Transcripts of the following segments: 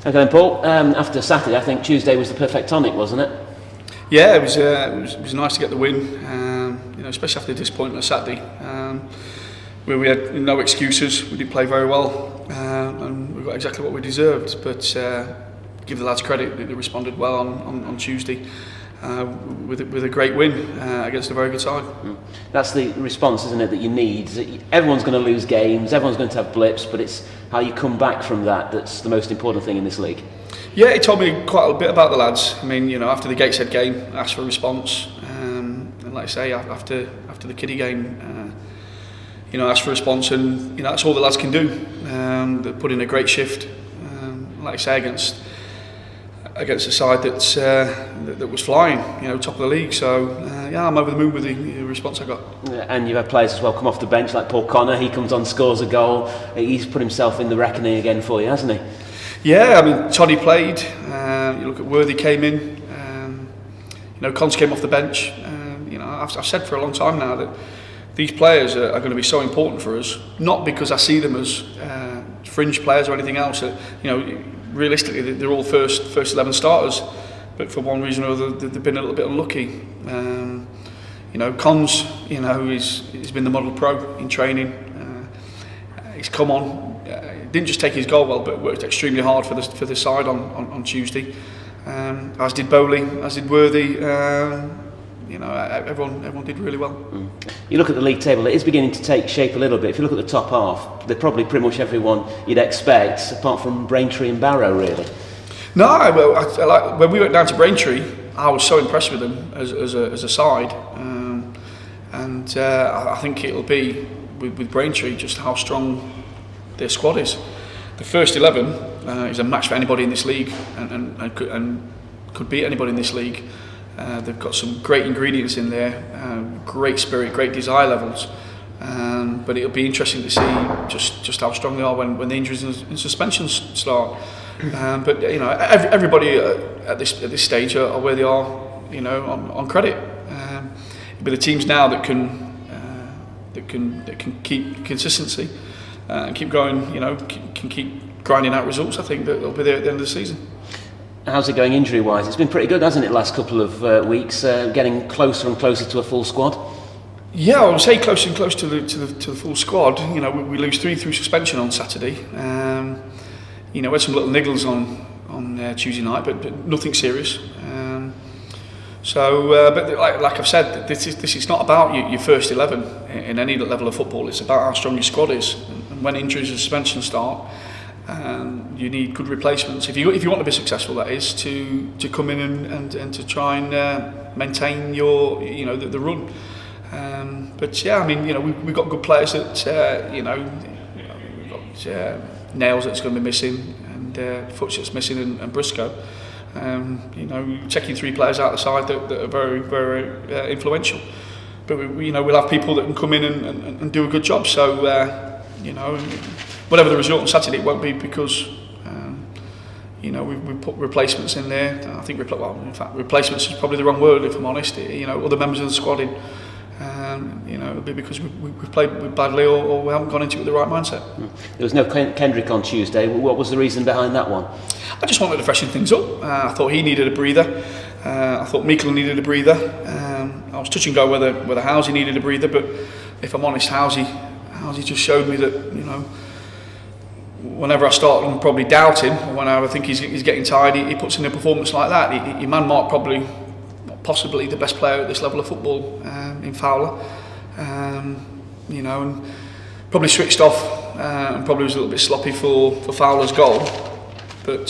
Okay then, Paul, after Saturday, I think Tuesday was the perfect tonic, wasn't it? Yeah, it was nice to get the win, especially after the disappointment of Saturday, where we had no excuses. We didn't play very well, and we got exactly what we deserved. But give the lads credit; they responded well on Tuesday with a great win against a very good side. That's the response, isn't it, that you need? Everyone's going to lose games, everyone's going to have blips, but it's how you come back from that that's the most important thing in this league. Yeah, he told me quite a bit about the lads. I mean, after the Gateshead game, I asked for a response, and like I say, after the Kiddie game, I asked for a response, and that's all the lads can do. They put in a great shift, like I say, against a side that was flying, top of the league. So I'm over the moon with the response I got. And you've had players as well come off the bench, like Paul Connor. He comes on, scores a goal. He's put himself in the reckoning again for you, hasn't he? Yeah, I mean, Toddy played. You look at Worthy came in. Cons came off the bench. I've said for a long time now that these players are going to be so important for us. Not because I see them as fringe players or anything else. Realistically, they're all first 11 starters. But for one reason or other, they've been a little bit unlucky. Cons, he's been the model pro in training. He's come on. Didn't just take his goal well, but worked extremely hard for the side on Tuesday. As did Bowley, as did Worthy. Everyone did really well. You look at the league table; it is beginning to take shape a little bit. If you look at the top half, they're probably pretty much everyone you'd expect, apart from Braintree and Barrow, really. No, well, when we went down to Braintree, I was so impressed with them as a side, and I think it'll be with Braintree just how strong their squad is. The first 11 is a match for anybody in this league, and could beat anybody in this league. They've got some great ingredients in there, great spirit, great desire levels. But it'll be interesting to see just how strong they are when the injuries and suspensions start. But everybody at this stage are where they are, on credit. It'll be the teams now that can keep consistency. And keep going, can keep grinding out results. I think that they'll be there at the end of the season. How's it going injury-wise? It's been pretty good, hasn't it, last couple of weeks, getting closer and closer to a full squad? Yeah, I would say closer and closer to the full squad. We lose 3 through suspension on Saturday. We had some little niggles on Tuesday night, but nothing serious. But like I've said, this is not about your first 11 in any level of football. It's about how strong your squad is. And when injuries and suspensions start, you need good replacements. If you want to be successful, that is to come in and to try and maintain your the run. But yeah, I mean we've got good players that we've got Nails that's going to be missing, and Foots that's missing, and Briscoe. Taking 3 players out of the side that are very, very influential. But we'll have people that can come in and do a good job. So whatever the result on Saturday, it won't be because we put replacements in there. I think replacements is probably the wrong word, if I'm honest. Other members of the squad in. It'll be because we've played badly or we haven't gone into it with the right mindset. There was no Kendrick on Tuesday. What was the reason behind that one? I just wanted to freshen things up. I thought he needed a breather. I thought Meikle needed a breather. I was touch and go whether Housey needed a breather, but if I'm honest, Housey just showed me that whenever I start and probably doubt him, or when I think he's getting tired, he puts in a performance like that. Your man Mark possibly the best player at this level of football in Fowler, and probably switched off and probably was a little bit sloppy for Fowler's goal, but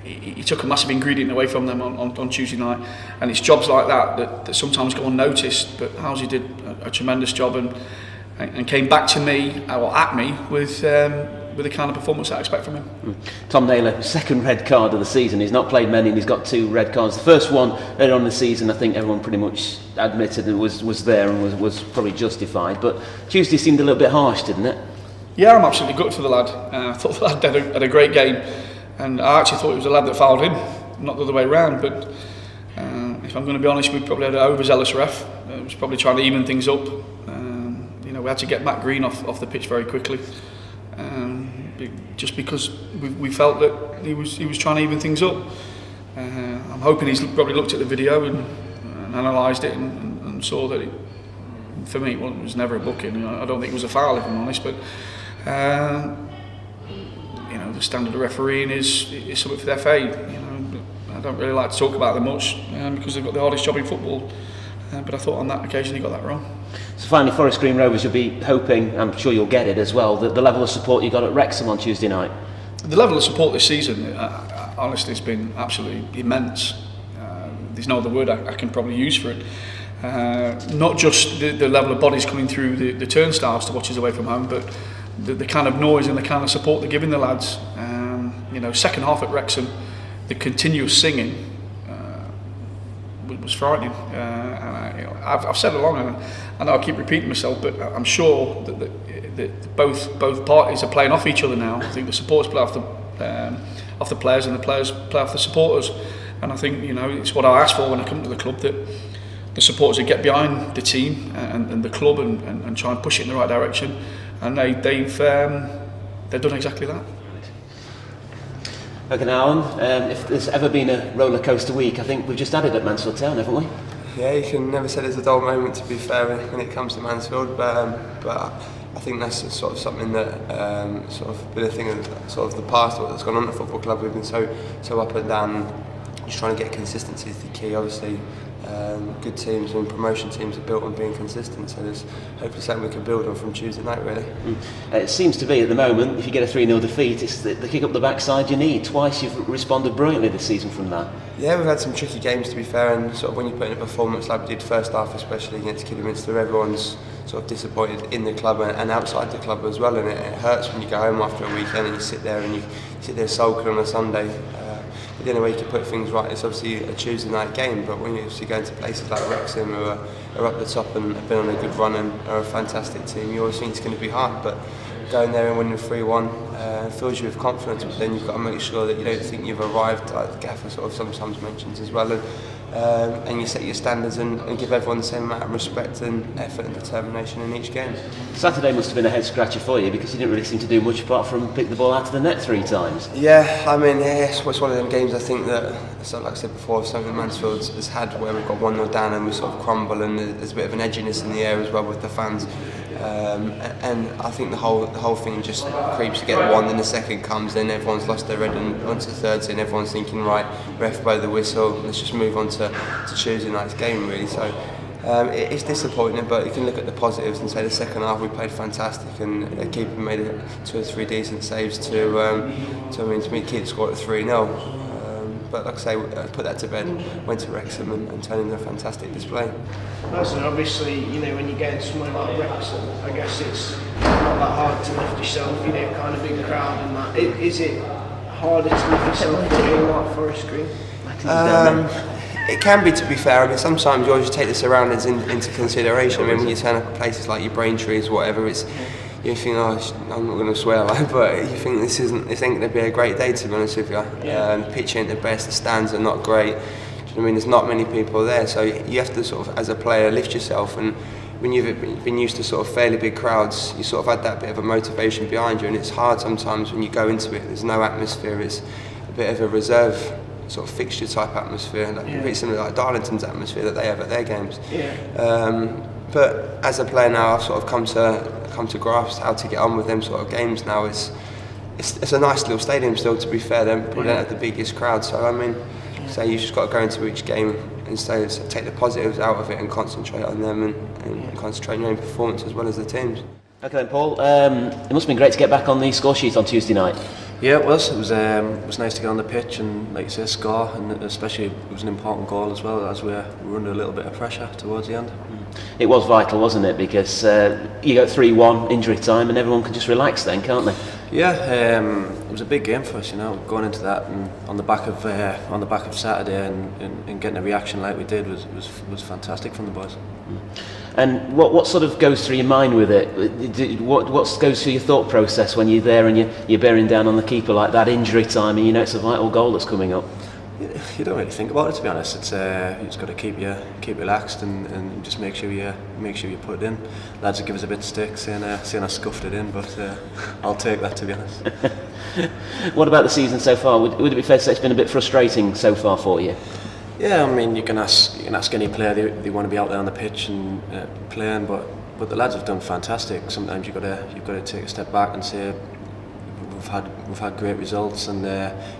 he took a massive ingredient away from them on Tuesday night, and it's jobs like that sometimes go unnoticed, but Housey did a tremendous job and came back to me, or at me, with the kind of performance I expect from him. Tom Naylor, second red card of the season. He's not played many and he's got 2 red cards. The first one earlier on in the season, I think everyone pretty much admitted it was there and was probably justified. But Tuesday seemed a little bit harsh, didn't it? Yeah, I'm absolutely gutted for the lad. I thought the lad had a great game, and I actually thought it was the lad that fouled him, not the other way round. But if I'm going to be honest, we probably had an overzealous ref. It was probably trying to even things up. We had to get Matt Green off the pitch very quickly. just because we felt that he was trying to even things up. I'm hoping he's probably looked at the video and analysed it and saw that for me, it was never a booking. I don't think it was a foul, if I'm honest, but the standard of refereeing is something for the FA. I don't really like to talk about them much because they've got the hardest job in football. But I thought on that occasion he got that wrong. So finally, Forest Green Rovers, you'll be hoping, I'm sure you'll get it as well, that the level of support you got at Wrexham on Tuesday night. The level of support this season, honestly, it's been absolutely immense. There's no other word I can probably use for it. Not just the level of bodies coming through the turnstiles to watch us away from home, but the kind of noise and the kind of support they're giving the lads. Second half at Wrexham, the continuous singing was frightening. I've said it along, and I know I keep repeating myself, but I'm sure that both parties are playing off each other now. I think the supporters play off the players, and the players play off the supporters. And I think it's what I ask for when I come to the club, that the supporters would get behind the team and the club and try and push it in the right direction. And they've done exactly that. Okay, now Alan, if there's ever been a roller coaster week, I think we've just had it at Mansfield Town, haven't we? Yeah, you can never say there's a dull moment, to be fair, when it comes to Mansfield, but I think that's sort of something that sort of been a thing of sort of the past, what's gone on at the football club. We've been so up and down. Just trying to get consistency is the key, obviously. Good teams and promotion teams are built on being consistent, so there's hopefully something we can build on from Tuesday night, really. It seems to be at the moment, if you get a 3-0 defeat, it's the kick up the backside you need. Twice you've responded brilliantly this season from that. Yeah, we've had some tricky games, to be fair, and sort of when you put in a performance like we did first half, especially against Kidderminster, everyone's sort of disappointed in the club and outside the club as well, and it hurts when you go home after a weekend and you sit there sulking on a Sunday. The only way you can put things right is obviously a Tuesday night game, but when you obviously go into places like Wrexham, who are up the top and have been on a good run and are a fantastic team, you always think it's going to be hard, but going there and winning 3-1 fills you with confidence, but then you've got to make sure that you don't think you've arrived, like the gaffer sort of sometimes mentions as well, and you set your standards and give everyone the same amount of respect and effort and determination in each game. Saturday must have been a head scratcher for you, because you didn't really seem to do much apart from pick the ball out of the net 3 times. Yeah, I mean, it's one of them games, I think that, so like I said before, something Mansfield has had where we've got 1-0 down and we sort of crumble, and there's a bit of an edginess in the air as well with the fans. And I think the whole thing just creeps to get one, then the second comes, then everyone's lost their head, and once the third's in, everyone's thinking, right, ref blow the whistle, let's just move on to Tuesday night's game, really. So it's disappointing, but you can look at the positives and say the second half we played fantastic, and the keeper made 2 or 3 decent saves to keep the score at 3-0. But like I say, I put that to bed, went to Wrexham and turned in a fantastic display. Listen, obviously, when you get into somewhere like Wrexham, I guess it's not that hard to lift yourself, kind of big crowd and that. Is it harder to lift yourself in a game like Forest Green? It can be, to be fair. I mean, sometimes you always take the surroundings into consideration. I mean, when you turn up at places like your Braintrees, whatever, you think, I'm not going to swear, but you think this ain't going to be a great day, to be honest with you. The pitch ain't the best, the stands are not great. Do you know what I mean? There's not many people there, so you have to sort of, as a player, lift yourself. And when you've been used to sort of fairly big crowds, you sort of had that bit of a motivation behind you, and it's hard sometimes when you go into it. There's no atmosphere. It's a bit of a reserve sort of fixture type atmosphere, pretty similar like Darlington's atmosphere that they have at their games. But as a player now, I've sort of come to grasp how to get on with them sort of games now. It's a nice little stadium still, to be fair. They probably don't have the biggest crowd, so I mean, so you just got to go into each game and take the positives out of it and concentrate on them and concentrate on your own performance as well as the team's. Okay then, Paul, it must have been great to get back on the score sheet on Tuesday night. Yeah, it was. It was nice to get on the pitch and, like you say, score, and especially it was an important goal as well, as we were under a little bit of pressure towards the end. It was vital, wasn't it? Because you got 3-1 injury time, and everyone can just relax then, can't they? Yeah, it was a big game for us, going into that, and on the back of Saturday and getting a reaction like we did was fantastic from the boys. And what sort of goes through your mind with it? What goes through your thought process when you're there and you're bearing down on the keeper like that, injury time, and it's a vital goal that's coming up? You don't really think about it, to be honest. It's you just got to keep relaxed and just make sure you put it in. Lads will give us a bit of stick saying I scuffed it in, but I'll take that, to be honest. What about the season so far? Would it be fair to say it's been a bit frustrating so far for you? Yeah, I mean, you can ask any player, they want to be out there on the pitch and playing, but the lads have done fantastic. Sometimes you've got to take a step back and say we've had great results, and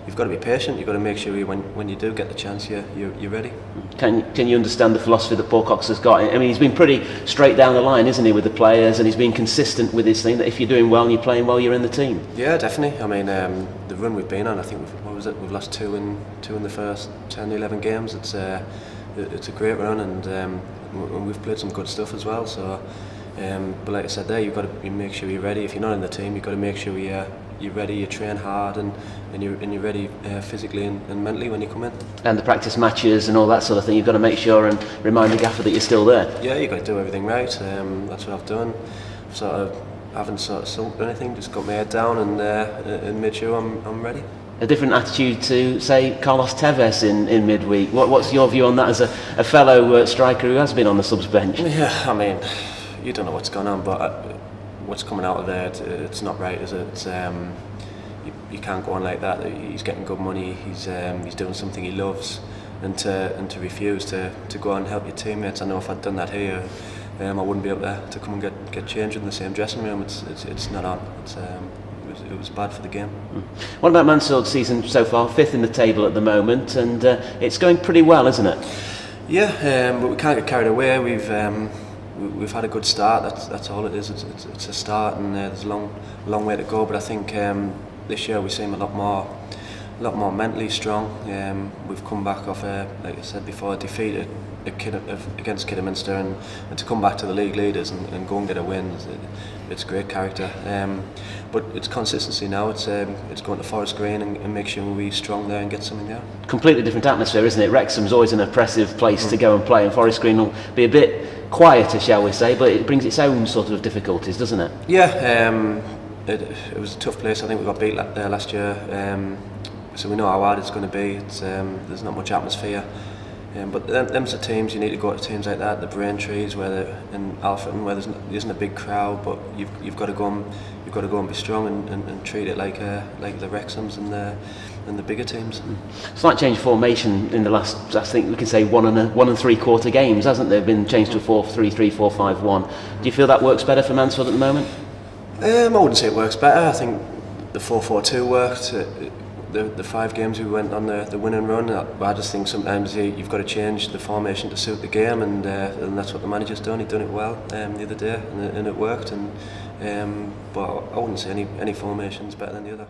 you've got to be patient. You've got to make sure when you do get the chance, you're ready. Can you understand the philosophy that Paul Cox has got? I mean, he's been pretty straight down the line, isn't he, with the players, and he's been consistent with his thing that if you're doing well and you're playing well, you're in the team. Yeah, definitely. I mean, the run we've been on, I think we've lost two in the first 10, 11 games. It's a great run, and we've played some good stuff as well. So, but like I said there, you've got to make sure you're ready. If you're not in the team, you've got to make sure you're ready, you train hard, and you're ready physically and mentally when you come in. And the practice matches and all that sort of thing, you've got to make sure and remind the gaffer that you're still there. Yeah, you've got to do everything right. That's what I've done. Haven't sulked or anything, just got my head down and made sure I'm ready. A different attitude to, say, Carlos Tevez in midweek. What's your view on that as a fellow striker who has been on the subs bench? Yeah, I mean, you don't know what's going on, but what's coming out of there, it's not right, is it? You can't go on like that. He's getting good money. He's doing something he loves, and to refuse to go and help your teammates. I know if I'd done that here, I wouldn't be able to come and get changed in the same dressing room. It's not on. It was bad for the game. What about Mansfield's season so far? 5th in the table at the moment, and it's going pretty well, isn't it? Yeah, but we can't get carried away. We've had a good start. That's all it is. It's a start, and there's a long way to go. But I think this year we seem a lot more mentally strong. We've come back off like I said before, a defeat against Kidderminster, and to come back to the league leaders and go and get a win. It's great character. But it's consistency now. It's going to Forest Green and make sure we're strong there and get something there. Completely different atmosphere, isn't it? Wrexham's always an oppressive place to go and play, and Forest Green will be a bit quieter, shall we say, but it brings its own sort of difficulties, doesn't it? Yeah, it was a tough place. I think we got beat there last year, so we know how hard it's going to be. There's not much atmosphere. But them's the teams, you need to go to teams like that, the Braintrees, in Alfreton, where there isn't a big crowd, but you've got to go and be strong and treat it like the Wrexhams and the bigger teams. Slight change of formation in the last, I think we can say 1 and 3/4 games, hasn't there? Been changed to a 4-3-3, 4-5-1. Do you feel that works better for Mansfield at the moment? I wouldn't say it works better. I think the 4-4-2 worked. The 5 games we went on the winning run, I just think sometimes you've got to change the formation to suit the game, and that's what the manager's done. He'd done it well the other day, and it worked. But I wouldn't say any formation's better than the other.